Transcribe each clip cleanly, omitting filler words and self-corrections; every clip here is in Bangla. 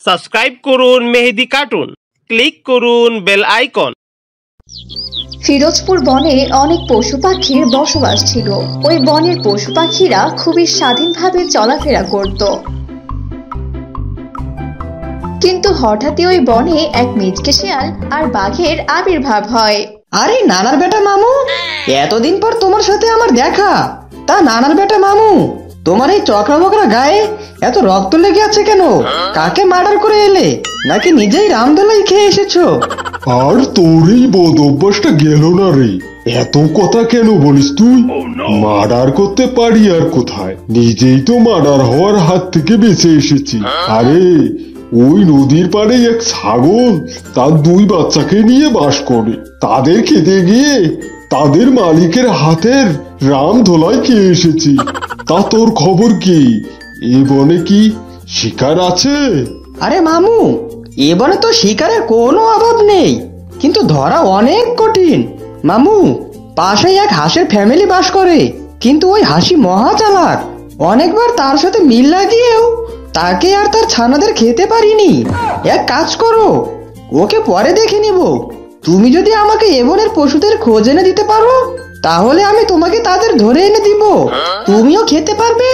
সাবস্ক্রাইব করুন মেহেদি কার্টুন, ক্লিক করুন বেল আইকন। ফিরোজপুর বনে অনেক পশু পাখির বসবাস ছিল। ওই বনের পশু পাখিরা খুবই স্বাধীনভাবে চলাফেরা করত। কিন্তু হঠাৎই ওই বনে এক মিচকে শিয়াল আর বাঘের আবির্ভাব হয়। আরে নানার বেটা মামু, এতদিন পর তোমার সাথে আমার দেখা। তা নানার বেটা মামু, তোমার এই চকরা বকরা গায়ে এত রক্ত লেগে আছে কেন? কাকে মার্ডার করে এলে, নাকি নিজেই রামদোলাই খেয়ে এসেছো? আর তোর এই বদ অভ্যাসটা গেল না রে। এত কথা কেন বলিস তুই? মার্ডার করতে পারি আর কোথায়, নিজেই তো মার্ডার হওয়ার হাত থেকে বেঁচে এসেছি। আরে ওই নদীর পাড়ে এক ছাগল তার 2 বাচ্চাকে নিয়ে বাস করে। তাদের খেতে গিয়ে তাদের মালিকের হাতের রাম ধোলাই খেয়ে এসেছি। তা তোর খবর কি? এ বনে কি শিকার আছে? আরে মামু, এ বনে তো শিকারের কোনো অভাব নেই, কিন্তু ধরা অনেক কঠিন। মামু, পাশে এক হাঁসের ফ্যামিলি বাস করে, কিন্তু ওই হাসি মহা চালাক। অনেকবার তার সাথে মিল লাগিয়েও তাকে আর তার ছানাদের খেতে পারিনি। এক কাজ করো, ওকে পরে দেখে নিব। তুমি যদি আমাকে এ বনের পশুদের খোঁজ এনে দিতে পারো, তাহলে আমি তোমাকে তাদের ধরে এনে দিব। তুমিও খেতে পারবে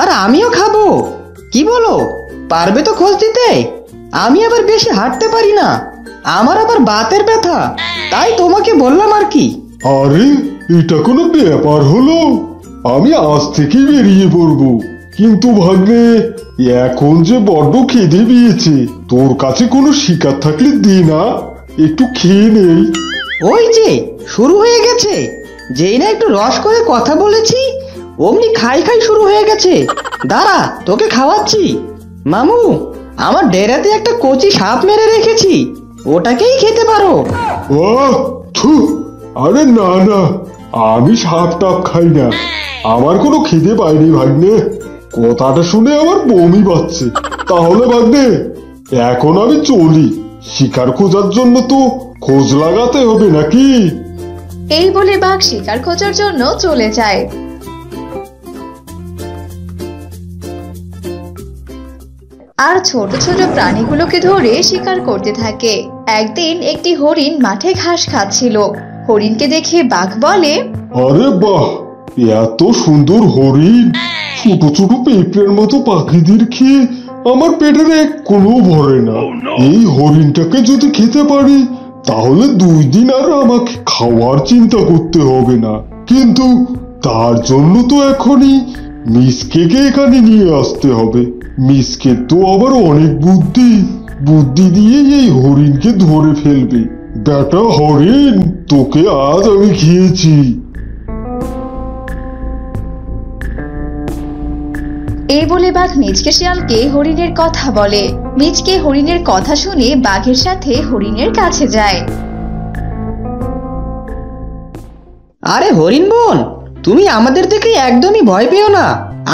আর আমিও খাবো। কি বলো, পারবে তো খোঁজ দিতে? আমি আবার বেশি হাঁটতে পারি না, আমার আবার বাতের ব্যথা, তাই তোমাকে বললাম আর কি। আরে এটা কোনো ব্যাপার হলো? আমি আজ থেকেই বেরিয়ে পড়বো। কিন্তু ভাগ্নে, এখন যে বড্ড খিদে পেয়েছে। তোর কাছে কোনো শিকার থাকলে দে না, একটু খেয়ে নেই। ওই যে শুরু হয়ে গেছে, যেই না একটু রস করে কথা বলেছি অমনি খাই খাই শুরু হয়ে গেছে। দাঁড়া, তোকে খাওয়াচ্ছি। মামু, আমার ডেরাতে একটা কচি সাপ মেরে রেখেছি, ওটাকেই খেতে পারো। আহ, থু, আরে না না, আমি সাপ টাপ খাই না। আমার কোনো খিদে পাইনি ভাগ্নে। কথাটা শুনে আমার বমি পাচ্ছে। তাহলে ভাগ্নে, এখন আমি চলি। শিকার খোঁজার জন্য তো খোঁজ লাগাতে হবে নাকি? এই বলে বাঘ শিকার খোঁজার জন্য চলে যায়। আর ছোট ছোট প্রাণীগুলোকে ধরে শিকার করতে থাকে। একদিন একটি হরিণ মাঠে ঘাস খাচ্ছিল। হরিণকে দেখে বাঘ বলে, আরে বাহ, এত সুন্দর হরিণ! ছোট ছোট পেঁপড়ের মতো পাখিদের খেয়ে আমার পেটের এক কোনো ভরে না। এই হরিণটাকে যদি খেতে পারি, তাহলে 2 দিন আর আমাকে খাওয়ার চিন্তা করতে হবে না। কিন্তু তার জন্য তো এখনই মিসকেকে এখানে নিয়ে আসতে হবে। মিসকে তো আবার অনেক বুদ্ধি দিয়ে এই হরিণকে ধরে ফেলবে। বেটা হরিণ, তোকে আজ আমি খেয়েছি। এই বলে বাঘ মিচকে শিয়ালকে হরিণের কথা বলে। মিচকে হরিণের কথা শুনে বাঘের সাথে হরিণের কাছে যায়। আরে হরিণ বোন, তুমি আমাদের থেকে একদমই ভয় পেও না।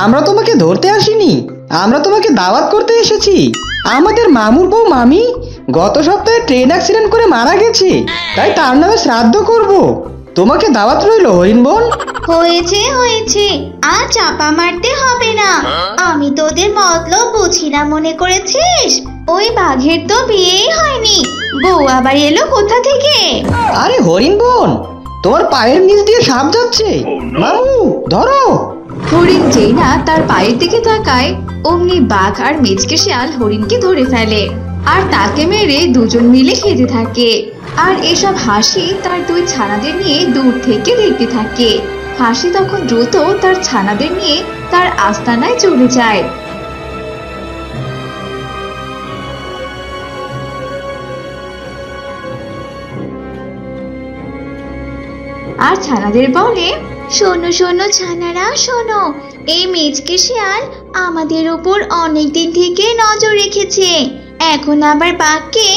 আমরা তোমাকে ধরতে আসিনি, আমরা তোমাকে দাওয়াত করতে এসেছি। আমাদের মামুর বউ মামি গত সপ্তাহে ট্রেন অ্যাক্সিডেন্ট করে মারা গেছে, তাই তার নামে শ্রাদ্ধ করব। তোমাকে দাওয়াত রইল হরিণ বোন। হয়েছে হয়েছে, আর চাপা মারতে হবে না। আমি তোদের মতলব বুঝি না মনে করেছিস? ওই বাঘের তো বিয়েই হয়নি, বউ আবার এলো কোথা থেকে? আরে হরিণ বোন, তোমার পায়ের নিচ দিয়ে সাপ যাচ্ছে, মামু ধরো। হরিণ যেই না তার পায়ের দিকে তাকায়, অমনি বাঘ আর মিচকে শিয়াল হরিণকে ধরে ফেলে আর তাকে মেরে দুজন মিলে খেতে থাকে। আর এসব হাসি তার 2 ছানাদের নিয়ে দূর থেকে দেখতে থাকে। হাসি তখন দ্রুত তার ছানাদের নিয়ে তার আস্তানায় চলে যায়। আর ছানাদের বলে, শোনো শোনো ছানারা শোনো, এই মিচকে শিয়াল আমাদের উপর অনেক দিন থেকে নজর রেখেছে। এখন আবার বাঘকে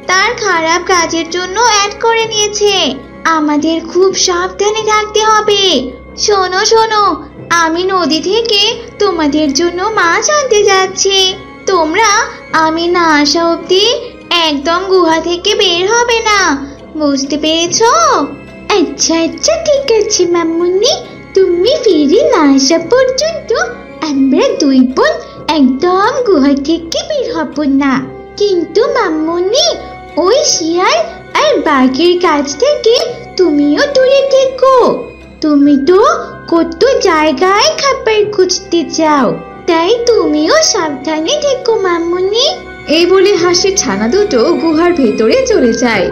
তার খারাপ কাজের জন্য অ্যাড করে নিয়েছে। আমাদের খুব সাবধানে থাকতে হবে। শোনো শোনো, আমি নদী থেকে তোমাদের জন্য মাছ আনতে যাচ্ছি। তোমরা আমি না আসা অবধি একদম গুহা থেকে বের হবে না, বুঝতে পেরেছো? আচ্ছা আচ্ছা ঠিক আছে মামুনি, তুমি ফিরে না আসা পর্যন্ত আমরা 2 বোন একদম গুহা থেকে বের হব না। কিন্তু মামুনি, ওই শিয়াল আর বাঘের কাছ থেকে তুমিও দূরে থেকো। তুমি তো কত জায়গায় খাবার খুঁজতে যাও, তাই তুমিও সাবধানে থেকো মামুনি। এই বলে হাসির ছানা দুটো গুহার ভেতরে চলে যায়।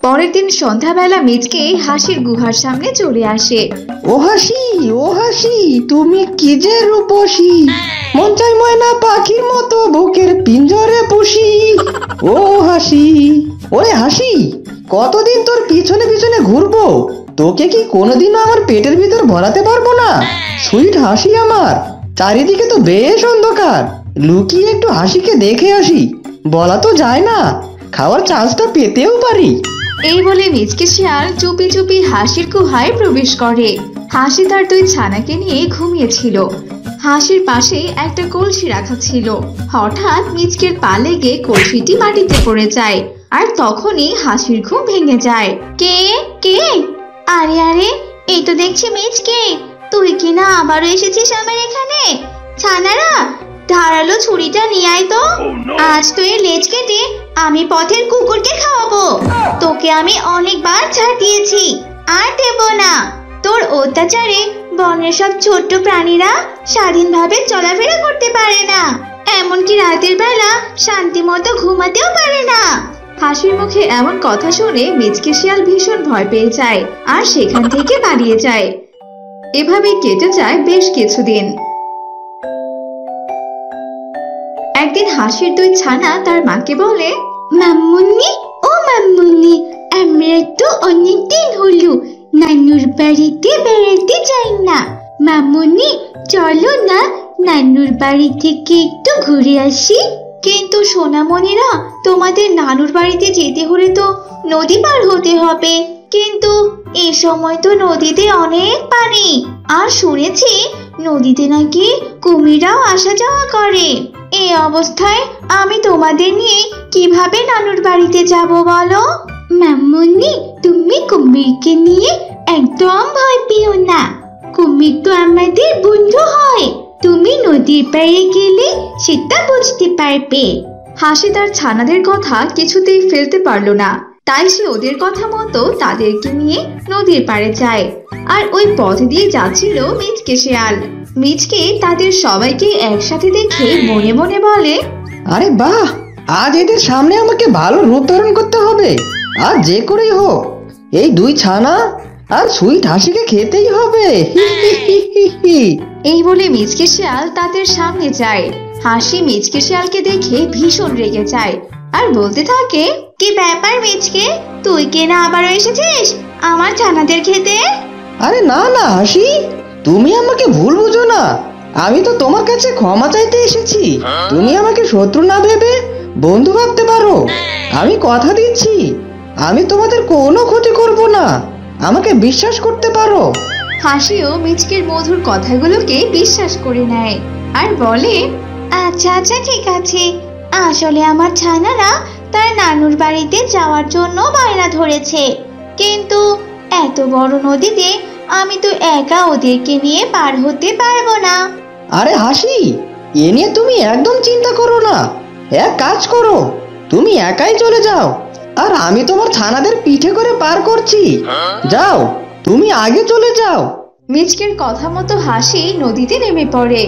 পরের দিন সন্ধ্যাবেলা মিচকে হাসির গুহার সামনে চলে আসে। ও হাসি, তুমি কি যে রূপসী, মন চাই ময়না পাখির মতো বুকের পিঞ্জরে পুষি। ও হাসি, ওরে হাসি, কতদিন তোর পিছনে পিছনে ঘুরবো, তোকে কি কোনোদিনও আমার পেটের ভিতর ভরাতে পারবো না? সুইট হাসি আমার, চারিদিকে তো বেশ অন্ধকার, লুকিয়ে একটু হাসিকে দেখে আসি, বলা তো যায় না, খাওয়ার চান্সটা পেতেও পারি। এই বলে মিচকে শিয়াল চুপি চুপি হাসির গুহায় প্রবেশ করে। হাসি তার দুই ছানাকে নিয়ে ঘুমিয়েছিল। হাসির পাশে একটা কলসি রাখা ছিল। হঠাৎ মিচকের পা লেগে কলসিটি মাটিতে পড়ে যায়, আর তখনই হাসির ঘুম ভেঙে যায়। কে কে? আরে আরে, এই তো দেখছি মিচকে, তুই কি না আবারও এসেছিস আমার এখানে? ছানারা, ধারালো ছুরিটা নিয়ে আয় তো। আজ তো এর লেজ কেটে আমি পথের কুকুরকে খাওয়াবো। তোকে আমি অনেকবার ছাড় দিয়েছি, আর দেব না। তোর অত্যাচারে বনের সব ছোট্ট প্রাণীরা স্বাধীনভাবে চলাফেরা করতে পারে না, এমনকি রাতের বেলা শান্তি মতো ঘুমাতেও পারে না। হাসির মুখে এমন কথা শুনে মিচকে শিয়াল ভীষণ ভয় পেয়ে যায়, আর সেখান থেকে পালিয়ে যায়। এভাবে কেটে যায় বেশ কিছুদিন। একদিন হাসির দুই ছানা তার মাকে বলে, মাম্মুনি, ও মাম্মুনি, আমরা তো অনেকদিন হলো নানুর বাড়িতে বেড়াতে যাই না। মাম্মুনি, চলো না নানুর বাড়ি থেকে একটু ঘুরে আসি। কিন্তু সোনামণিরা, তোমাদের নানুর বাড়িতে যেতে হলে তো নদী পার হতে হবে। কিন্তু এই সময় তো নদীতে অনেক পানি, আর শুনেছি নদীতে নাকি কুমিরাও আসা যাওয়া করে। এই অবস্থায় আমি তোমাদের নিয়ে কিভাবে নানুর বাড়িতে যাব বলো? মাম্মুনি, তুমি কুমিরকে নিয়ে একদম ভয় পেও না, কুমির তো আমাদের বন্ধু হয়। তুমি নদীর পাড়ে গেলে সেটা বুঝতে পারবে। হাসি তার ছানাদের কথা কিছুতেই ফেলতে পারলো না, তাই সে ওদের কথা মতো তাদেরকে নিয়ে নদীর পাড়ে যায়। আর ওই পথ দিয়ে যাচ্ছিল মিচকে শিয়াল। মিচকে তাদের সবাইকে একসাথে দেখে মনে মনে বলে, আরে বাহ, আজ এদের সামনে আমাকে ভালো রূপ ধারণ করতে হবে। আর যে করেই হোক এই দুই ছানা আর সুইট হাসিকে খেতেই হবে। এই বলে মিচকে শিয়াল তাদের সামনে যায়। হাসি মিচকে শিয়ালকে দেখে ভীষণ রেগে যায়, আর বলতে থাকে, কি ব্যাপার মিচকে, তুই কি না আবারও এসেছিস আমার ছানাদের খেতে? আরে না না হাসি, তুমি আমাকে ভুল বুঝো না, আমি তো তোমার কাছে ক্ষমা চাইতে এসেছি। তুমি আমাকে শত্রু না ভেবে বন্ধু ভাবতে পারো। আমি কথা দিচ্ছি, আমি তোমাদের কোনো ক্ষতি করব না, আমাকে বিশ্বাস করতে পারো। হাসিও মিচকের মধুর কথাগুলোকে বিশ্বাস করে নেয়, আর বলে, আচ্ছা আচ্ছা, ঠিক আছে। আসলে আমার ছানারা তার নানুর বাড়িতে যাওয়ার জন্য বায়না ধরেছে, কিন্তু এত বড় নদীতে আমি তো একা ওদেরকে নিয়ে পার হতে পারবো না। আরে হাসি, এ নিয়ে তুমি একদম চিন্তা করো না। এক কাজ করো, তুমি একাই চলে যাও, আর আমি তোমার ছানাদের পিঠে করে পার করছি। যাও, তুমি আগে চলে যাও। মিচকের কথা মতো হাসি নদীতে নেমে পড়ে,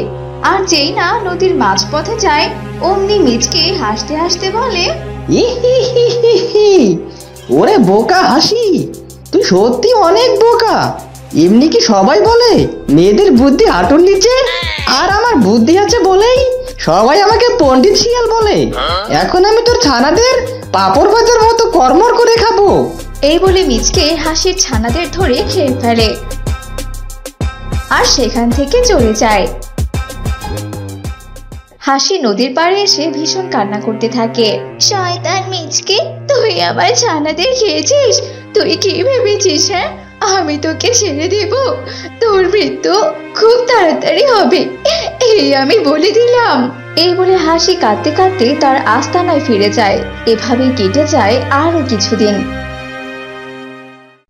আর যেই না নদীর মাঝপথে যায়, অমনি মিচকে হাসতে হাসতে বলে, ওরে বোকা হাসি, তুই সত্যি অনেক বোকা। এমনি কি সবাই বলে মেয়েদের বুদ্ধি হাঁটুর নিচে? আর আমার বুদ্ধি আছে বলেই সবাই আমাকে পণ্ডিত শিয়াল বলে। এখন আমি তোর ছানাদের পাপড় ভাজার মতো কর্মর করে খাবো। এই বলে মিচকে হাসির ছানাদের ধরে খেয়ে ফেলে, আর সেখান থেকে চলে যায়। হাসি নদীর পাড়ে এসে ভীষণ কান্না করতে থাকে। শয়তান মিচকে, তুই আমার ছানাদের খেয়েছিস? তুই কি ভেবেছিস হ্যাঁ আমি তোকে ছেড়ে দেব? তোর মৃত্যু খুব তাড়াতাড়ি হবে, এই আমি বলে দিলাম। এই বলে হাসি কাঁদতে কাঁদতে তার আস্তানায় ফিরে যায়। এভাবেই কেটে যায় আরো কিছুদিন।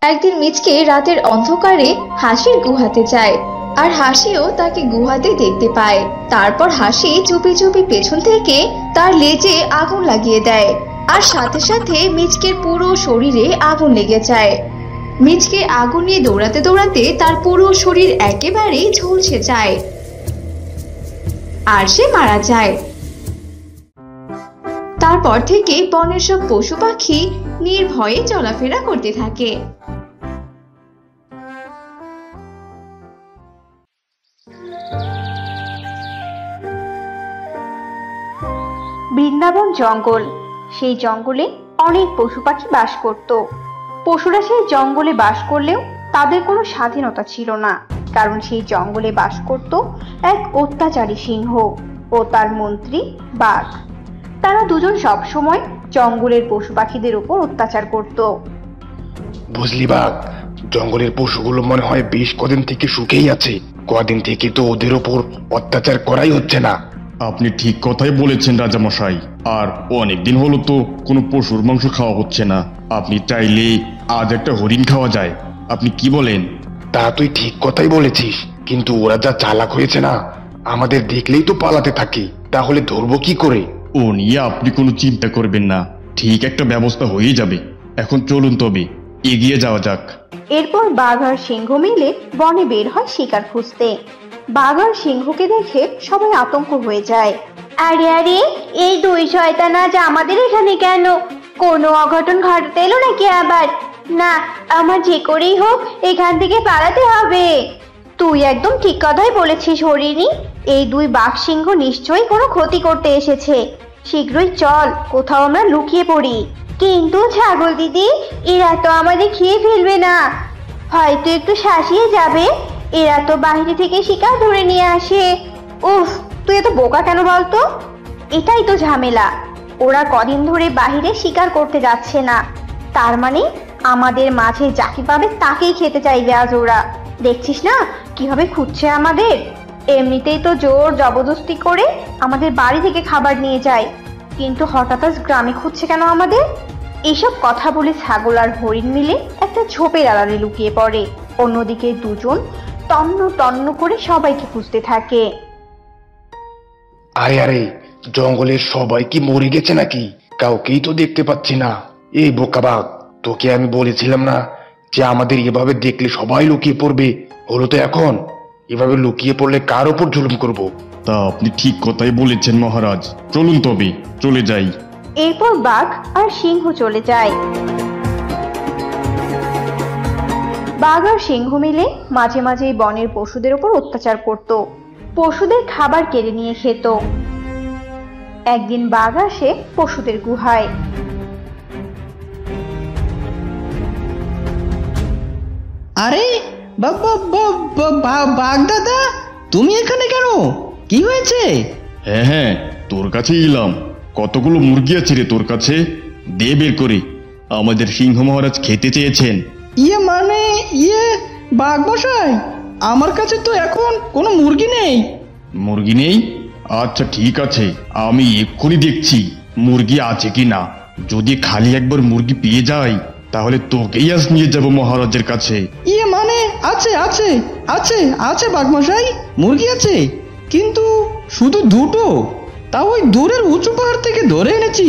একদিন মিচকে রাতের অন্ধকারে হাসির গুহাতে যায়, আর হাসিও তাকে গুহাতে দেখতে পায়। তারপর হাসি চুপি চুপি পেছন থেকে তার লেজে আগুন লাগিয়ে দেয়, আর সাথে সাথে মিচকের পুরো শরীরে আগুন লেগে যায়। মিচকে আগুন নিয়ে দৌড়াতে দৌড়াতে তার পুরো শরীর একেবারে ঝলসে যায়, আর সে মারা যায়। তারপর থেকে বনের সব পশু পাখি নির্ভয়ে চলাফেরা করতে থাকে। বৃন্দাবন জঙ্গল। সেই জঙ্গলে অনেক পশু পাখি বাস করত। পশুরা সেই জঙ্গলে বাস করলেও তাদের কোনো স্বাধীনতা ছিল না, কারণ সেই জঙ্গলে বাস করত এক অত্যাচারী সিংহ ও তার মন্ত্রী বাঘ। তারা দুজন সবসময় জঙ্গলের পশু পাখিদের উপর অত্যাচার করত। বুঝলি বাঘ, জঙ্গলের পশুগুলো মনে হয় বেশ কদিন থেকে সুখেই আছে। কদিন থেকে তো ওদের ওপর অত্যাচার করাই হচ্ছে না। আপনি ঠিক কথাই বলেছেন রাজামশাই। আর অনেকদিন হলো তো কোনো পশুর মাংস খাওয়া হচ্ছে না। আপনি চাইলে আজ একটা হরিণ খাওয়া যায়, আপনি কি বলেন? তা তুই ঠিক কথাই বলেছিস, কিন্তু ওরা যা চালাক হয়েছে না, আমাদের দেখলেই তো পালাতে থাকে। তাহলে ধরবো কি করে? ও নিয়ে আপনি কোনো চিন্তা করবেন না, ঠিক একটা ব্যবস্থা হয়ে যাবে। এখন চলুন তবে এগিয়ে যাওয়া যাক। এরপর বাঘ আর সিংহ মিলে বনে বের হয় শিকার খুঁজতে। বাঘ আর সিংহকে দেখে সবাই আতঙ্ক হয়ে যায়। আরে আরে, এই দুই শয়তান আজ আমাদের এখানে কেন? কোনো অঘটন ঘটাতে এলো নাকি আবার? না, আমার যে করেই হোক এখান থেকে পালাতে হবে। তুই একদম ঠিক কথাই বলেছিস হরিণী। এই দুই বাঘ সিংহ নিশ্চয়ই কোনো ক্ষতি করতে এসেছে। শীঘ্রই চল কোথাও আমরা লুকিয়ে পড়ি। কিন্তু ছাগল দিদি, এরা তো আমাদের খেয়ে ফেলবে না? হয়তো একটু শাসিয়ে যাবে। এরা তো বাইরে থেকে শিকার ধরে নিয়ে আসে। উফ, তুই এত বোকা কেন বলতো? এটাই তো ঝামেলা। ওরা কদিন ধরে বাহিরে শিকার করতে যাচ্ছে না, তার মানে আমাদের মাঝে যাকে পাবে তাকেই খেতে চাইবে আজ ওরা। দেখছিস না কিভাবে খুঁজছে আমাদের? এমনিতেই তো জোর জবরদস্তি করে আমাদের বাড়ি থেকে খাবার নিয়ে যায়, কিন্তু হঠাৎ আজ গ্রামে খুঁজছে কেন আমাদের? এইসব কথা বলে ছাগল আর হরিণ মিলে একটা ঝোপের আড়ালে লুকিয়ে পড়ে। অন্যদিকে দুজন তন্ন তন্ন করে সবাইকে খুঁজতে থাকে। আরে আরে, জঙ্গলের সবাই কি মরে গেছে নাকি? কাউকেই তো দেখতে পাচ্ছি না। এই বোকা বাঘ, তোকে আমি বলেছিলাম না যে আমাদের এভাবে দেখলে সবাই লুকিয়ে পড়বে? হলো তো এখন। এভাবে লুকিয়ে পড়লে কার ওপর জুলুম করব? তা আপনি ঠিক কথাই বলেছেন মহারাজ, চলুন তবে চলে যাই। এরপর বাঘ আর সিংহ চলে যায়। বাঘ আর সিংহ মিলে মাঝে মাঝে বনের পশুদের উপর অত্যাচার করত, পশুদের খাবার কেড়ে নিয়ে খেত। একদিন বাঘ আসে পশুদের গুহায়। আরে বাঘ দাদা, তুমি এখানে কেন? কি হয়েছে? হ্যাঁ হ্যাঁ, তোর কাছে এলাম। কতগুলো মুরগি আছে রে তোর কাছে? দে বের করে, আমাদের সিংহ মহারাজ খেতে চেয়েছেন। বাঘ মশাই, আমার কাছে তো এখন কোনো মুরগি নেই। মুরগি নেই? আচ্ছা ঠিক আছে, আমি এক্ষুনি দেখছি মুরগি আছে কি না। যদি খালি একবার মুরগি পেয়ে যাই তাহলে তোকেই আজ নিয়ে যাব মহারাজের কাছে। আছে আছে আছে আছে বাঘ মশাই, মুরগি আছে, কিন্তু শুধু দুটো। তাও ওই দূরের উঁচু পাহাড় থেকে ধরে এনেছি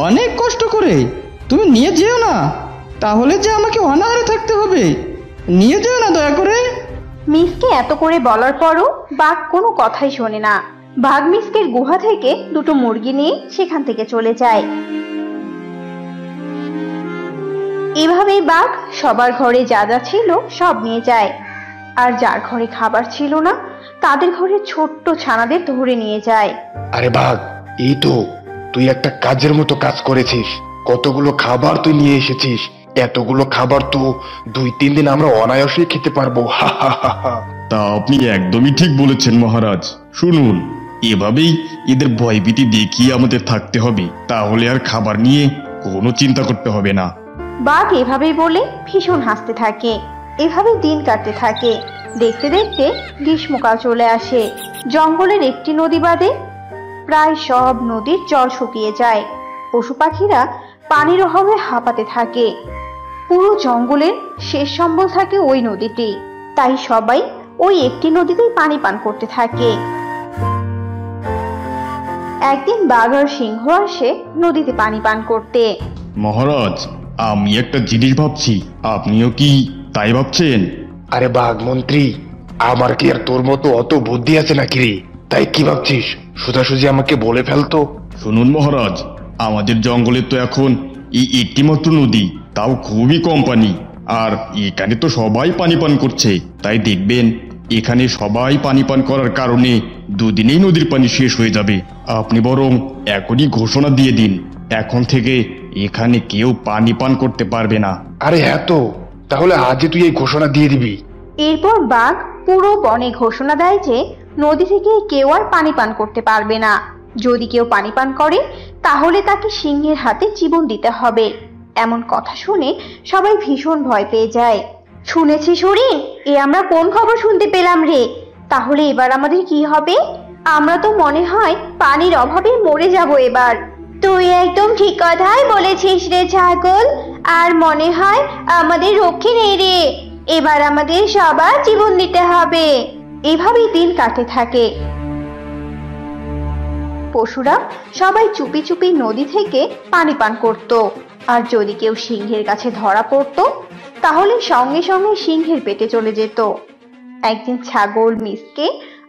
অনেক কষ্ট করে। তুমি নিয়ে যেও না, তাহলে যে আমাকে অনাহারে থাকতে হবে। নিয়ে যেও না দয়া করে। মিসকে এত করে বলার পরও বাঘ কোনো কথাই শোনে না। বাঘ মিসকের গুহা থেকে দুটো মুরগি নিয়ে সেখান থেকে চলে যায়। এভাবেই বাঘ সবার ঘরে যা যা ছিল সব নিয়ে যায়, আর যার ঘরে খাবার ছিল না তাদের ঘরে ছোট্ট ছানাদের ধরে নিয়ে যায়। আরে বাঘ, এই তো তুই একটা কাজের মতো কাজ করেছিস। কতগুলো খাবার তুই নিয়ে এসেছিস। এতগুলো খাবার তো 2-3 দিন আমরা অনায়াসেই খেতে পারবো। হা হা হা হা। তা আপনি একদমই ঠিক বলেছেন মহারাজ। শুনুন, এভাবেই এদের ভয়ভীতি দেখিয়ে আমাদের থাকতে হবে, তাহলে আর খাবার নিয়ে কোনো চিন্তা করতে হবে না। বাঘ এভাবেই বলে ভীষণ হাসতে থাকে। এভাবে দিন কাটতে থাকে। দেখতে দেখতে গ্রীষ্মকাল চলে আসে। জঙ্গলের একটি নদী বাদে প্রায় সব নদীর জল শুকিয়ে যায়। পশু পাখিরা পানির অভাবে হাঁপাতে থাকে। পুরো জঙ্গলের শেষ সম্বল থাকে ওই নদীটি, তাই সবাই ওই একটি নদীতেই পানি পান করতে থাকে। একদিন বাঘ আর সিংহ আসে নদীতে পানি পান করতে। মহারাজ, আমি একটা জিনিস ভাবছি, আপনিও কি তাই ভাবছেন? আরে বাঘ মন্ত্রী, আমার কি আর তোর মতো অত বুদ্ধি আছে নাকি রে? তাই কি ভাবছিস? সোজাসুজি আমাকে বলে ফেলতো। শুনুন মহারাজ, আমাদের জঙ্গলে তো এখন এই একটি মাত্র নদী, তাও খুবই কম পানি। আর এখানে তো সবাই পানি পান করছে, তাই দেখবেন এখানে সবাই পানি পান করার কারণে দুদিনেই নদীর পানি শেষ হয়ে যাবে। আপনি বরং এখনই ঘোষণা দিয়ে দিন, এখন থেকে এখানে কেউ পানি পান করতে পারবে না। আরে হ্যাঁ তো, তাহলে আজই তুই এই ঘোষণা দিয়ে দিবি। এরপর বাঘ পুরো বনে ঘোষণা দেয় যে নদী থেকে কেউ আর পানি পান করতে পারবে না। যদি কেউ পানি পান করে তাহলে তাকে সিংহের হাতে জীবন দিতে হবে। এমন কথা শুনে সবাই ভীষণ ভয় পেয়ে যায়। শুনেছিস হরিণ, আমরা কোন খবর শুনতে পেলাম রে? তাহলে এবার আমাদের কি হবে? আমরা তো মনে হয় পানির অভাবে মরে যাব এবার। তুই একদম ঠিক কথাই বলেছিস রে ছাগল। আর মনে হয় আমাদের রক্ষে নেই রে, এবার আমাদের সবার জীবন দিতে হবে। এভাবেই দিন কাটতে থাকে। পশুরা সবাই চুপি চুপি নদী থেকে পানি পান করত। আর যদি কেউ সিংহের কাছে ধরা পড়তো তাহলে সঙ্গে সঙ্গে সিংহের পেটে চলে যেত। একদিন ছাগল, মিসকে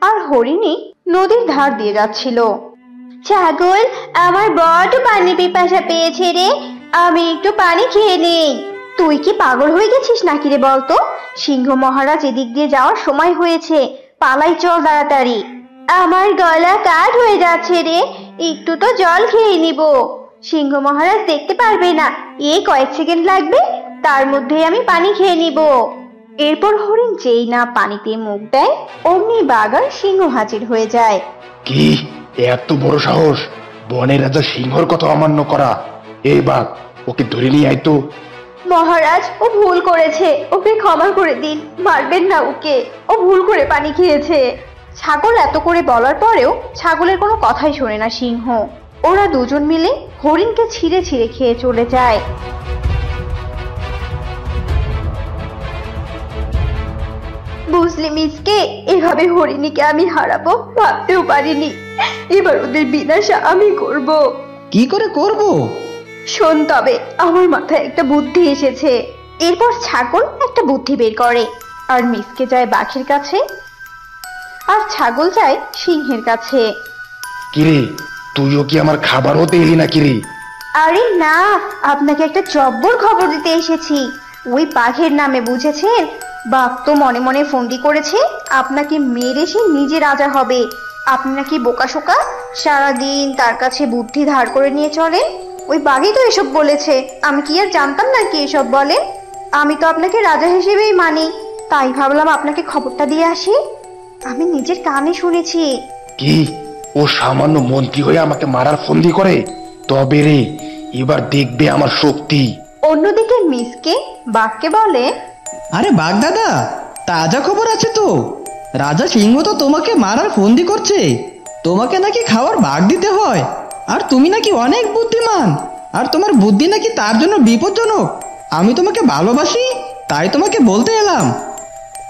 আর হরিণী নদীর ধার দিয়ে যাচ্ছিল। ছাগল, আমার বড় পানি পিপাসা পেয়েছে রে, আমি একটু পানি খেয়ে নেই। তুই কি পাগল হয়ে গেছিস নাকি রে বলতো? সিংহ মহারাজ এদিক দিয়ে যাওয়ার সময় হয়েছে, পালাই চল তাড়াতাড়ি। আমার গলা কাঠ হয়ে যাচ্ছে রে, একটু তো জল খেয়ে নিব। সিংহ মহারাজ দেখতে পারবে না, কয়েক সেকেন্ড লাগবে, তার মধ্যে আমি পানি খেয়ে নিব। এরপর হরিণ যেই না পানিতে মুখ দেয় অমনি বাঘ আর সিংহ হাজির হয়ে যায়। কি এত বড় সাহস বনের রাজা সিংহর কথা অমান্য করা! এই বাঘ, ওকে ধরে নিয়ে আয় তো। মহারাজ, ও ভুল করেছে, ওকে ক্ষমা করে দিন, মারবেন না ওকে, ও ভুল করে পানি খেয়েছে। ছাগল এত করে বলার পরেও ছাগলের কোনো কথাই শোনে না সিংহ। ওরা দুজন মিলে হরিণকে ছিঁড়ে ছিঁড়ে খেয়ে চলে যায়। বুঝলি মিসকে, এভাবে হরিণীকে আমি হারাবো ভাবতেও পারিনি। এবার ওদের বিনাশ আমি করব। কি করে করব? শোন তবে, আমার মাথায় একটা বুদ্ধি এসেছে। এরপর ছাগল একটা বুদ্ধি বের করে, আর মিসকে যায় বাঘের কাছে আর ছাগল যায় সিংহের কাছে। কিরে, তুইও কি আমার খাবার হতে এলি নাকি রে? আরে না, আপনাকে একটা জব্বর খবর দিতে এসেছি। ওই বাঘের নামে, বুঝেছেন? বাঘ তো মনে মনে ফন্দি করেছে আপনাকে মেরে সে নিজে রাজা হবে। আপনি নাকি বোকাশোকা, সারাদিন তার কাছে বুদ্ধি ধার করে নিয়ে চলেন। ওই বাঘই তো এসব বলেছে, আমি কি আর জানতাম নাকি এসব বলে? আমি তো আপনাকে রাজা হিসেবেই মানি, তাই ভাবলাম আপনাকে খবরটা দিয়ে আসি। আমি নিজের কানে শুনেছি। কি, ও সামান্য মন্ত্রী হয়ে আমাকে মারার ফন্দি করে? তবে রে, এবার দেখবে আমার শক্তি। অন্যদিকে মিসকে বাঘকে বলে, আরে বাঘ দাদা, তাজা খবর আছে তো। রাজা সিংহ তো তোমাকে মারার ফন্দি করছে। তোমাকে নাকি খাওয়ার ভাগ দিতে হয়, আর তুমি নাকি অনেক বুদ্ধিমান, আর তোমার বুদ্ধি নাকি তার জন্য বিপজ্জনক। আমি তোমাকে ভালোবাসি, তাই তোমাকে বলতে এলাম।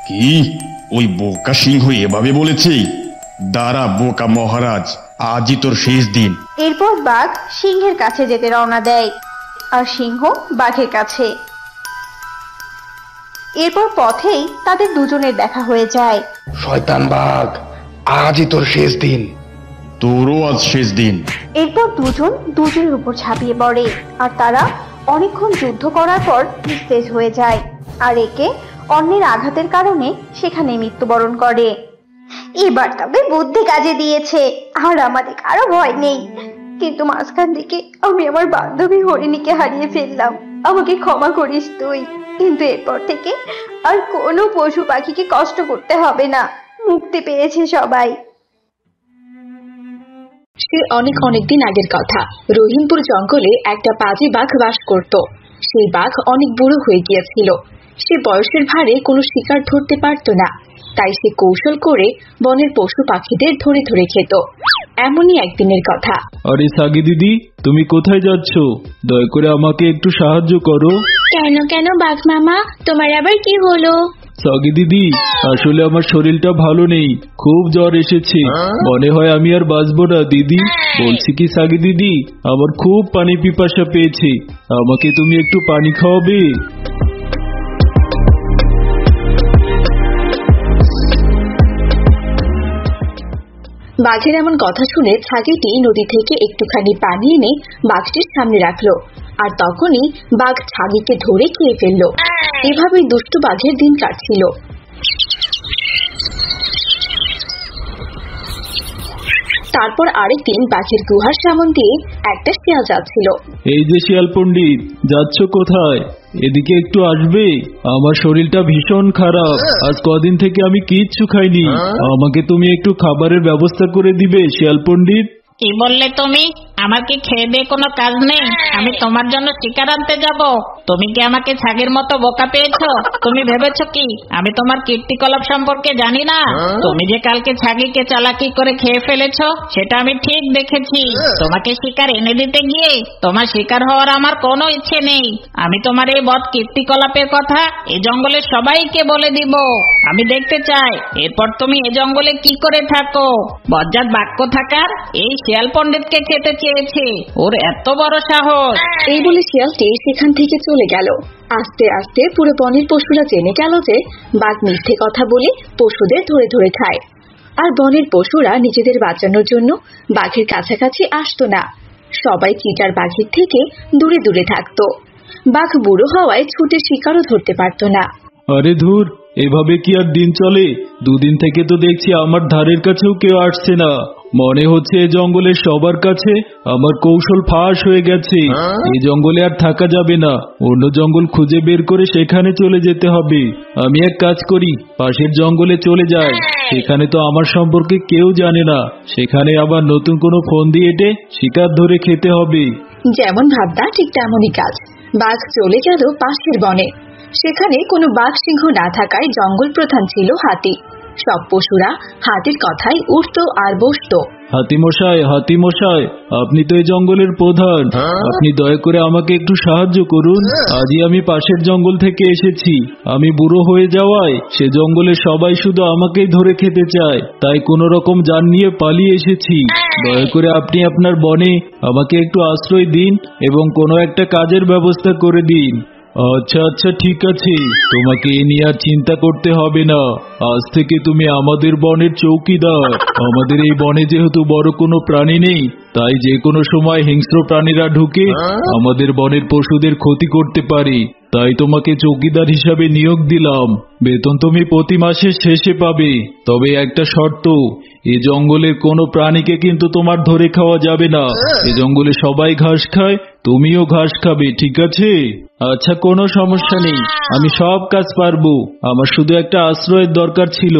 কি, ওই বোকা সিংহ এভাবে বলেছে? দাঁড়া বোকা মহারাজ, আজই তোর শেষ দিন। এরপর বাঘ সিংহের কাছে যেতে রওনা দেয়, আর সিংহ বাঘের কাছে। এরপর পথেই তাদের দুজনের দেখা হয়ে যায়। শয়তান বাঘ, আজই তোর শেষ দিন। তোরও আজ শেষ দিন। এরপর দুজন দুজনের উপর ঝাঁপিয়ে পড়ে, আর তারা অনেকক্ষণ যুদ্ধ করার পর নিস্তেজ হয়ে যায়, আর একে অন্যের আঘাতের কারণে সেখানে মৃত্যুবরণ করে। এবার তবে বুদ্ধি কাজে দিয়েছে, আর আমাদের কারো ভয় নেই। কিন্তু মাঝখান থেকে আমি আমার বান্ধবী হরিণীকে হারিয়ে ফেললাম, আমাকে ক্ষমা করিস তুই। কিন্তু এরপর থেকে আর কোনো পশু পাখিকে কষ্ট করতে হবে না, মুক্তি পেয়েছে সবাই। সে অনেক অনেক দিন আগের কথা। রহিমপুর জঙ্গলে একটা পাজি বাঘ বাস করত। সেই বাঘ অনেক বুড়ো হয়ে গিয়েছিল। সে বয়সের ভারে কোনো শিকার ধরতে পারত না, তাই সে কৌশল করে বনের পশু পাখিদের ধরে ধরে খেত। এমনই একদিনের কথা। আরে সাগি দিদি, তুমি কোথায় যাচ্ছ? দয়া করে আমাকে একটু সাহায্য করো। কেন কেন বাঘ মামা, তোমার আবার কি হলো? সাগি দিদি, আসলে আমার শরীরটা ভালো নেই, খুব জ্বর এসেছে, মনে হয় আমি আর বাঁচবো না দিদি। বলছি কি সাগি দিদি, আমার খুব পানি পিপাসা পেয়েছে, আমাকে তুমি একটু পানি খাওয়াবে? বাঘের এমন কথা শুনে ছাগিটি নদী থেকে একটুখানি পানি এনে বাঘটির সামনে রাখলো, আর তখনই বাঘ ছাগিকে ধরে খেয়ে ফেললো। এভাবেই দুষ্টু বাঘের দিন কাটছিল। তারপর আরেকদিন বাঘের গুহার সামন দিয়ে একটা শিয়াল যাচ্ছিল। এই যে শিয়াল পণ্ডিত, যাচ্ছ কোথায়? এদিকে একটু আসবে, আমার শরীরটা ভীষণ খারাপ, আজ কদিন থেকে আমি কিচ্ছু খাইনি, আমাকে তুমি একটু খাবারের ব্যবস্থা করে দিবে শিয়াল পণ্ডিত? কি বললে তুমি? আমার কি খেয়ে দিয়ে কোনো কাজ নেই? আমি তোমার জন্য শিকার আনতে যাব? তুমি কি আমাকে ছাগের মতো বোকা পেয়েছো? তুমি ভেবেছো কি আমি তোমার কীর্তিকলাপ সম্পর্কে জানি না? তুমি যে কালকে ছাগিকে চালাকি করে খেয়ে ফেলেছো সেটা আমি ঠিক দেখেছি। তোমাকে শিকার এনে দিতে গিয়ে তোমার শিকার হওয়ার আমার কোনো ইচ্ছে নেই। আমি তোমার এই বদ কীর্তিকলাপের কথা এই জঙ্গলের সবাইকে বলে দিব। আমি দেখতে চাই এরপর তুমি এই জঙ্গলে কি করে থাকো। বজ্জাত বাক্য থাকার এই শিয়াল পণ্ডিতকে খেতে চেয়েছে, ওর এত বড় সাহস। এই বলে শিয়ালটি সেখান থেকে চলে গেল। আস্তে আস্তে পুরো বনের পশুরা জেনে গেল যে বাঘ মিথ্যে কথা বলে পশুদের ধরে ধরে খায়, আর বনের পশুরা নিজেদের বাঁচানোর জন্য বাঘের কাছাকাছি আসতো না। সবাই চিটার বাঘের থেকে দূরে দূরে থাকতো। বাঘ বুড়ো হওয়ায় ছুটে শিকারও ধরতে পারত না। আরে ধুর, এভাবে কি আর দিন চলে? দুদিন থেকে তো দেখছি আমার ধারের কাছেও কেউ আসছে না। মনে হচ্ছে এই জঙ্গলের সবার কাছে আমার কৌশল ফাঁস হয়ে গেছে। এই জঙ্গলে আর থাকা যাবে না, অন্য জঙ্গল খুঁজে বের করে সেখানে চলে যেতে হবে। আমি এক কাজ করি, পাশের জঙ্গলে চলে যাই, সেখানে তো আমার সম্পর্কে কেউ জানে না, সেখানে আবার নতুন কোনো ফোন দিয়ে এটে শিকার ধরে খেতে হবে। যেমন ভাবনা ঠিক তেমনই কাজ। বাঘ চলে গেল পাশের বনে। সেখানে কোনো বাঘ সিংহ না থাকায় জঙ্গল প্রধান ছিল হাতি। সব পশুরা হাতির কথাই উঠতো আর বসতো। হাতিমশাই, হাতিমশাই, আপনি তো এই জঙ্গলের প্রধান, আপনি দয়া করে আমাকে একটু সাহায্য করুন। আজই আমি পাশের জঙ্গল থেকে এসেছি। আমি বুড়ো হয়ে যাওয়ায় সে জঙ্গলের সবাই শুধু আমাকেই ধরে খেতে চায়, তাই কোনো রকম জান নিয়ে পালিয়ে এসেছি। দয়া করে আপনি আপনার বনে আমাকে একটু আশ্রয় দিন এবং কোনো একটা কাজের ব্যবস্থা করে দিন। আচ্ছা আচ্ছা, ঠিক আছে, তোমাকে এ নিয়ে আর চিন্তা করতে হবে না। আজ থেকে তুমি আমাদের বনের চৌকিদার। আমাদের এই বনে যেহেতু বড় কোনো প্রাণী নেই, তাই যে কোনো সময় হিংস্র প্রাণীরা ঢুকে আমাদের বনের পশুদের ক্ষতি করতে পারে। তাই তোমাকে চৌকিদার হিসাবে নিয়োগ দিলাম। বেতন তুমি প্রতি মাসের শেষে পাবে, তবে একটা শর্ত, এ জঙ্গলের কোনো প্রাণীকে কিন্তু তোমার ধরে খাওয়া যাবে না। এ জঙ্গলে সবাই ঘাস খায়, তুমিও ঘাস খাবে, ঠিক আছে? আচ্ছা, কোনো সমস্যা নেই, আমি সব কাজ পারবো, আমার শুধু একটা আশ্রয়ের দরকার ছিল।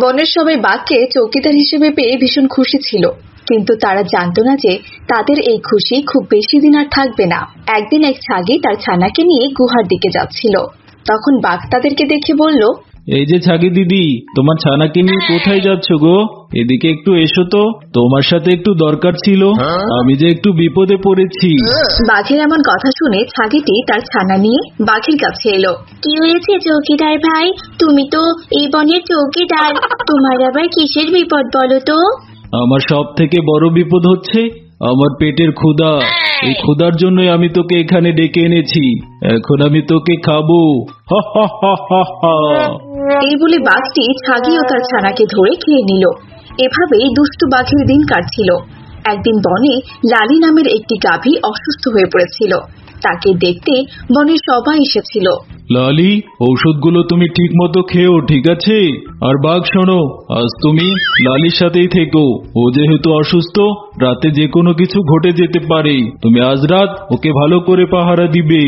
বনের সবাই বাঘকে চৌকিদার হিসেবে পেয়ে ভীষণ খুশি ছিল, কিন্তু তারা জানতো না যে তাদের এই খুশি খুব বেশি দিন আর থাকবে না। একদিন এক ছাগি তার ছানাকে নিয়ে গুহার দিকে যাচ্ছিল। তখন বাঘ তাদেরকে দেখে বলল, এই যে ছাগি দিদি, তোমার ছানাকে নিয়ে কোথায় যাচ্ছ গো? এদিকে একটু এসো তো, তোমার সাথে একটু দরকার ছিল, আমি যে একটু বিপদে পড়েছি। বাঘের এমন কথা শুনে ছাগিটি তার ছানা নিয়ে বাঘের কাছে এলো। কি হয়েছে চৌকিদার ভাই? তুমি তো এই বনের চৌকিদার, তোমার আবার কিসের বিপদ বলো তো? আমার সব থেকে বড় বিপদ হচ্ছে আমার পেটের ক্ষুধা। এই ক্ষুধার জন্যই আমি তোকে এখানে ডেকে এনেছি, এখন আমি তোকে খাবো। এই বলে বাঘটি ছাগি ও তার ছানাকে ধরে খেয়ে নিল। এভাবেই দুষ্টু বাঘের দিন কাটছিল। একদিন বনে লালি নামের একটি গাভী অসুস্থ হয়ে পড়েছিল। তাকে দেখতে বনের সবাই এসেছিল। লালি, ঔষধগুলো তুমি ঠিক মতো খেও, ঠিক আছে? আর বাঘ শোনো, আজ তুমি লালির সাথেই থেকো। ও যেহেতু অসুস্থ, রাতে যে কোনো কিছু ঘটে যেতে পারে, তুমি আজ রাত ওকে ভালো করে পাহারা দিবে।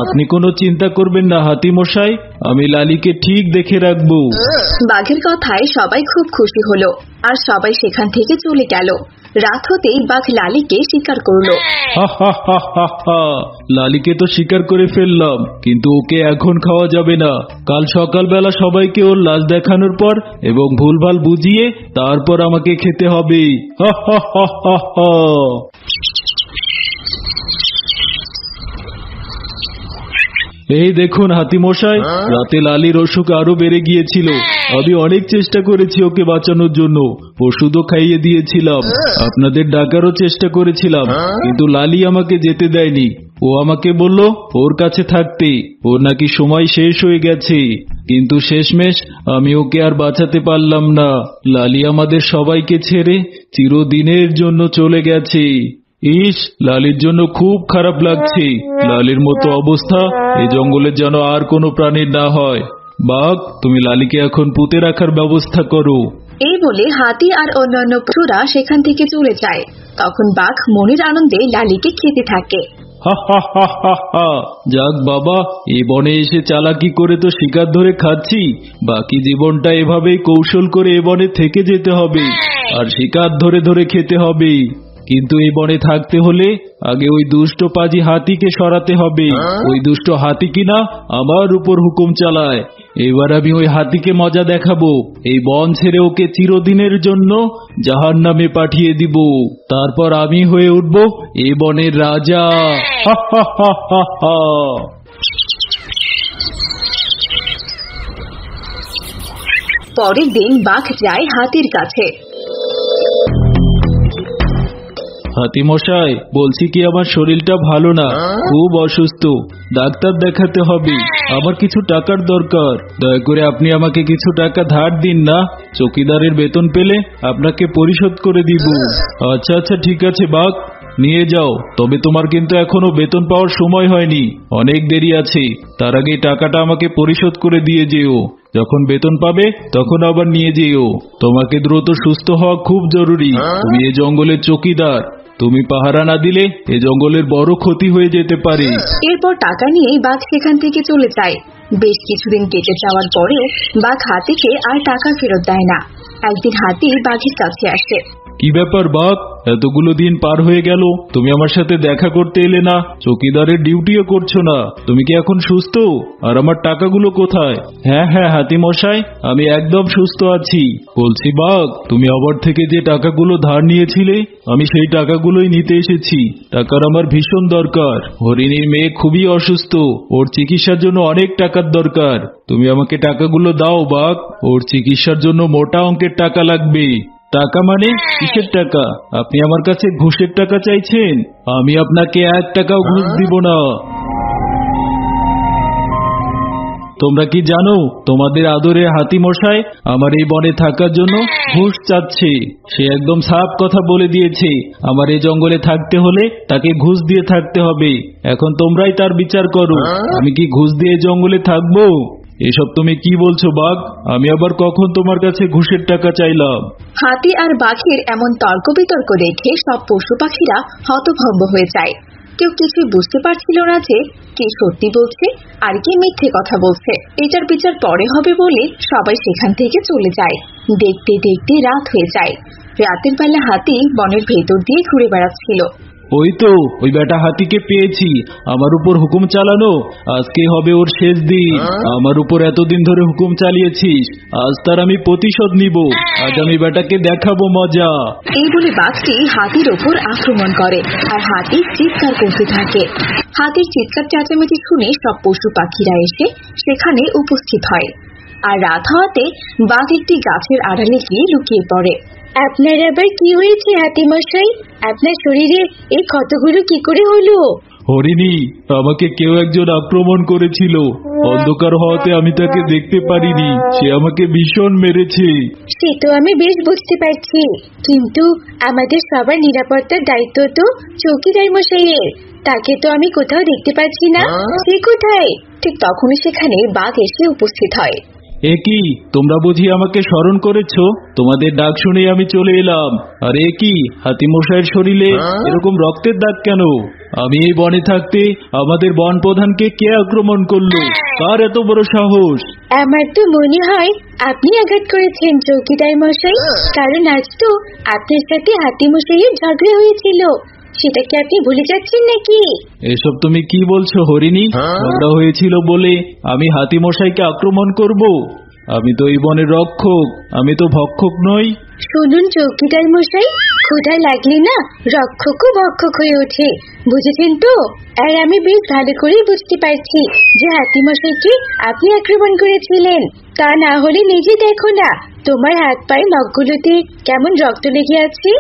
আপনি কোনো চিন্তা করবেন না হাতি মশাই, আমি লালিকে ঠিক দেখে রাখবো। বাঘের কথায় সবাই খুব খুশি হলো, আর সবাই সেখান থেকে চলে গেল। রাত হতেই বাঘ লালিকে শিকার করলো। লালিকে তো শিকার করে ফেললাম, কিন্তু ওকে এখন খাওয়া যাবে না। কাল সকালবেলা সবাইকে ওর লাশ দেখানোর পর এবং ভুলভাল বুঝিয়ে তারপর আমাকে খেতে হবে। এই দেখুন হাতিমশাই, রাতে লালির অসুখ আরো বেড়ে গিয়েছিল। আমি অনেক চেষ্টা করেছি ওকে বাঁচানোর জন্য, ওষুধও খাইয়ে দিয়েছিলাম, আপনাদের ডাকারও চেষ্টা করেছিলাম, কিন্তু লালি আমাকে যেতে দেয়নি। ও আমাকে বলল ওর কাছে থাকতে, ওর নাকি সময় শেষ হয়ে গেছে। কিন্তু শেষমেশ আমি ওকে আর বাঁচাতে পারলাম না। লালি আমাদের সবাইকে ছেড়ে চিরদিনের জন্য চলে গেছে। ইস, লালির জন্য খুব খারাপ লাগছে। লালির মতো অবস্থা এই জঙ্গলে যেন আর কোনো প্রাণীর না হয়। বাঘ, তুমি লালিকে এখন পুঁতে রাখার ব্যবস্থা করো। এই বলে হাতি আর অন্যান্য পশুরা সেখান থেকে চলে যায়। তখন বাঘ মনের আনন্দে লালিকে খেতে থাকে। যাক বাবা, এই বনে এসে চালাকি করে তো শিকার ধরে খাচ্ছি, বাকি জীবনটা এভাবেই কৌশল করে এ বনে থেকে যেতে হবে আর শিকার ধরে ধরে খেতে হবে। কিন্তু এই বনে থাকতে হলে আগে ওই দুষ্ট পাজি হাতিকে সরাতে হবে। ওই দুষ্ট হাতি কিনা আমার উপর হুকুম চালায়। এবার আমি ওই হাতিকে মজা দেখাবো। এই বন ছেড়ে ওকে চিরদিনের জন্য জাহান্নামে পাঠিয়ে দিব। তারপর আমি হয়ে উঠব এই বনের রাজা। পরের দিন বাঘ যায় হাতির কাছে। হাতিমশাই, বলছি কি আমার শরীরটা ভালো না, খুব অসুস্থ, ডাক্তার দেখাতে হবে, আমার কিছু টাকার দরকার। দয়া করে আপনি আমাকে কিছু টাকা ধার দিন না, চৌকিদারের বেতন পেলে আপনাকে পরিশোধ করে দিব। আচ্ছা আচ্ছা, ঠিক আছে বাঘ, নিয়ে যাও। তবে তোমার কিন্তু এখনো বেতন পাওয়ার সময় হয়নি, অনেক দেরি আছে। তার আগে টাকাটা আমাকে পরিশোধ করে দিয়ে যেও। যখন বেতন পাবে তখন আবার নিয়ে যেও। তোমাকে দ্রুত সুস্থ হওয়া খুব জরুরি। তুমি এই জঙ্গলের চৌকিদার, তুমি পাহারা না দিলে এই জঙ্গলের বড় ক্ষতি হয়ে যেতে পারে। এরপর টাকা নিয়ে বাঘ সেখান থেকে চলে যায়। বেশ কিছুদিন কেটে যাওয়ার পরেও বাঘ হাতিকে আর টাকা ফেরত দেয় না। একদিন হাতি বাঘের কাছে আসে। কি ব্যাপার বাঘ, এতগুলো দিন পার হয়ে গেল, তুমি আমার সাথে দেখা করতে এলে না, চৌকিদারের ডিউটিও করছো না। তুমি কি এখন সুস্থ? আর আমার টাকাগুলো কোথায়? হ্যাঁ হ্যাঁ হাতিমশাই, আমি একদম সুস্থ আছি। বলছি বাঘ, তুমি আমার থেকে যে টাকাগুলো ধার নিয়েছিলে, আমি সেই টাকাগুলোই নিতে এসেছি। টাকার আমার ভীষণ দরকার। হরিণীর মেয়ে খুবই অসুস্থ, ওর চিকিৎসার জন্য অনেক টাকার দরকার। তুমি আমাকে টাকাগুলো দাও বাঘ, ওর চিকিৎসার জন্য মোটা অঙ্কের টাকা লাগবে। টাকা মানে কিসের টাকা? আপনি আমার কাছে ঘুষের টাকা চাইছেন? আমি আপনাকে 1 টাকাও ঘুষ দিব না। তোমরা কি জানো, তোমাদের আদরের হাতিমশাই আমার এই বনে থাকার জন্য ঘুষ চাচ্ছে। সে একদম সাফ কথা বলে দিয়েছে, আমার এই জঙ্গলে থাকতে হলে তাকে ঘুষ দিয়ে থাকতে হবে। এখন তোমরাই তার বিচার করো, আমি কি ঘুষ দিয়ে জঙ্গলে থাকবো? এসব তুমি কি বলছো বাঘ? আমি আবার কখন তোমার কাছে ঘুষের টাকা চাইলাম? হাতি আর বাঘের এমন তর্ক বিতর্ক দেখে সব পশু পাখিরা হতভম্ব হয়ে যায়। কেউ কিছুই বুঝতে পারছিল না যে কে সত্যি বলছে আর কে মিথ্যে কথা বলছে। এটার বিচার পরে হবে বলে সবাই সেখান থেকে চলে যায়। দেখতে দেখতে রাত হয়ে যায়। রাতের বেলা হাতি বনের ভেতর দিয়ে ঘুরে বেড়াচ্ছিল। ওই তো, ওই বেটা হাতিকে পেয়েছি, আমার উপর হুকুম চালানো। আজকে হবে ওর শেষ দিন। আমার উপর এতদিন ধরে হুকুম চালিয়েছিস, আজ তার আমি প্রতিশোধ নিব। আজ আমি বেটাকে দেখাবো মজা। এই বলে বাঘটি হাতির ওপর আক্রমণ করে আর হাতি চিৎকার করতে থাকে। হাতির চিৎকার চেঁচামেচি শুনে সব পশু পাখিরা এসে সেখানে উপস্থিত হয়। আর রাত হওয়াতে বাঘ একটি গাছের আড়ালে গিয়ে লুকিয়ে পড়ে। আপনার আবার কি হয়েছে হাতিমশাই? আপনার শরীরে এই ক্ষতগুলো কি করে হলো? হরিণী, আমাকে কেউ একজন আক্রমণ করেছিল। অন্ধকার হওয়াতে আমি তাকে দেখতে পারিনি, সে আমাকে ভীষণ মেরেছে। সে তো আমি বেশ বুঝতে পারছি, কিন্তু আমাদের সবার নিরাপত্তার দায়িত্ব তো চৌকিদার মশাইয়ের। তাকে তো আমি কোথাও দেখতে পাচ্ছি না, সে কোথায়? ঠিক তখনই সেখানে বাঘ এসে উপস্থিত হয়। এ কি, তোমরা বুঝি আমাকে স্মরণ করেছ? তোমাদের ডাক শুনে আমি চলে এলাম। আর এ কি, হাতিমশাইয়ের শরীরে এরকম রক্তের দাগ কেন? আমি এই বনে থাকতে আমাদের বন প্রধানকে কে আক্রমণ করলো? কার এত বড় সাহস? আমার তো মনে হয় আপনি আঘাত করেছেন চৌকিদার মশাই, কারণ আজ তো আপনার সাথে হাতি মশাইয়ের ঝগড়া হয়েছিল। সেটা কি আপনি ভুলে যাচ্ছেন নাকি? এসব তুমি কি বলছো হরিণী? ঝগড়া হয়েছিল বলে আমি হাতি মশাইকে আক্রমণ করব? আমি তো এই বনের রক্ষক, আমি তো ভক্ষক নই। শুনুন চৌকিদার মশাই, ক্ষুধা লাগলে না রক্ষকও ভক্ষক হয়ে ওঠে, বুঝেছেন তো? আর আমি বেশ ভালো করেই বুঝতে পারছি যে হাতি মশাইকে আপনি আক্রমণ করেছিলেন। তা না হলে নিজে দেখো না, তোমার হাত পায়ের নখগুলোতে কেমন রক্ত লেগে আছে।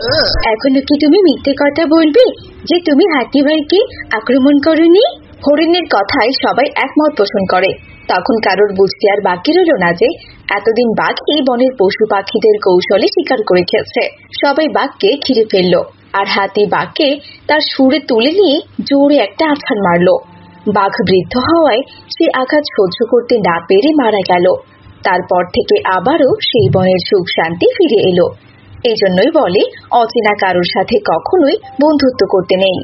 এখনো কি তুমি মিথ্যে কথা বলবে যে তুমি হাতি ভাইকে আক্রমণ করোনি? হরিণের কথায় সবাই একমত পোষণ করে। তখন কারোর বুঝতে আর বাকি রইল না যে এতদিন বাঘ এই বনের পশু পাখিদের কৌশলে শিকার করে খেয়েছে। সবাই বাঘকে ঘিরে ফেললো, আর হাতি বাঘকে তার সুরে তুলে নিয়ে জোরে একটা আছাড় মারলো। বাঘ বৃদ্ধ হওয়ায় সে আঘাত সহ্য করতে না পেরে মারা গেল। তারপর থেকে আবারও সেই বনের সুখ শান্তি ফিরে এলো। এই জন্যই বলে অচেনা কারোর সাথে কখনোই বন্ধুত্ব করতে নেই।